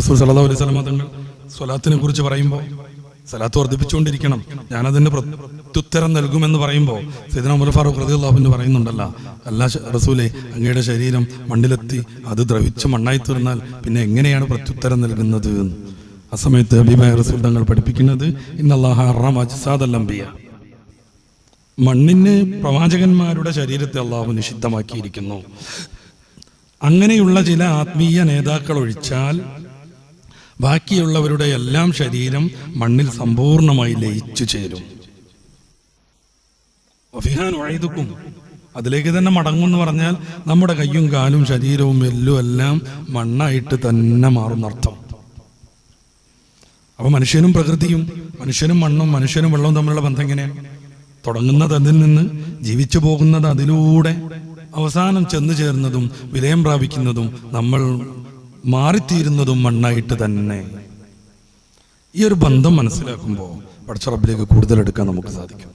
റസൂൽ സല്ലല്ലാഹു അലൈഹി വസല്ലം തങ്ങൾ സ്വലാത്തിനെ കുറിച്ച് പറയുമ്പോൾ സലാത്ത് വർദ്ധിപ്പിച്ചുകൊണ്ടിരിക്കണം, ഞാനതിന് പ്രത്യുത്തരം നൽകുമെന്ന് പറയുമ്പോൾ സയ്യിദുനാ ഉമർ ഫാറൂഖ് റളിയല്ലാഹു അൻഹു പറയുന്നുണ്ടല്ലോ, അല്ലാഹ് റസൂലേ, അങ്ങയുടെ ശരീരം മണ്ണിലെത്തി അത് ദ്രവിച്ച് മണ്ണായി തീർന്നാൽ പിന്നെ എങ്ങനെയാണ് പ്രത്യുത്തരം നൽകുന്നത്? ആ സമയത്ത് ഹബീബായ റസൂൽ തങ്ങൾ പഠിപ്പിക്കുന്നത് ഇന്നല്ലാഹ ഹറമ അജ്സാദൽ അംബിയ, മണ്ണിന് പ്രവാചകന്മാരുടെ ശരീരത്തെ അള്ളാഹു നിഷിദ്ധമാക്കിയിരിക്കുന്നു. അങ്ങനെയുള്ള ചില ആത്മീയ നേതാക്കൾ ഒഴിച്ചാൽ ബാക്കിയുള്ളവരുടെ എല്ലാം ശരീരം മണ്ണിൽ സമ്പൂർണമായി ലയിച്ചു ചേരും. അതിലേക്ക് തന്നെ മടങ്ങും എന്ന് പറഞ്ഞാൽ നമ്മുടെ കയ്യും കാലും ശരീരവും എല്ലും എല്ലാം മണ്ണായിട്ട് തന്നെ മാറുന്നർത്ഥം. അപ്പൊ മനുഷ്യനും പ്രകൃതിയും, മനുഷ്യനും മണ്ണും, മനുഷ്യനും വെള്ളവും തമ്മിലുള്ള ബന്ധം എങ്ങനെയാണ്? തുടങ്ങുന്നത് അതിൽ നിന്ന്, ജീവിച്ചു പോകുന്നത് അതിലൂടെ, അവസാനം ചെന്നു ചേർന്നതും വിലയം പ്രാപിക്കുന്നതും നമ്മൾ മാറിത്തീരുന്നതും മണ്ണായിട്ട് തന്നെ. ഈ ഒരു ബന്ധം മനസ്സിലാക്കുമ്പോൾ പടച്ച റബ്ബിലേക്ക് കൂടുതൽ എടുക്കാൻ നമുക്ക് സാധിക്കും.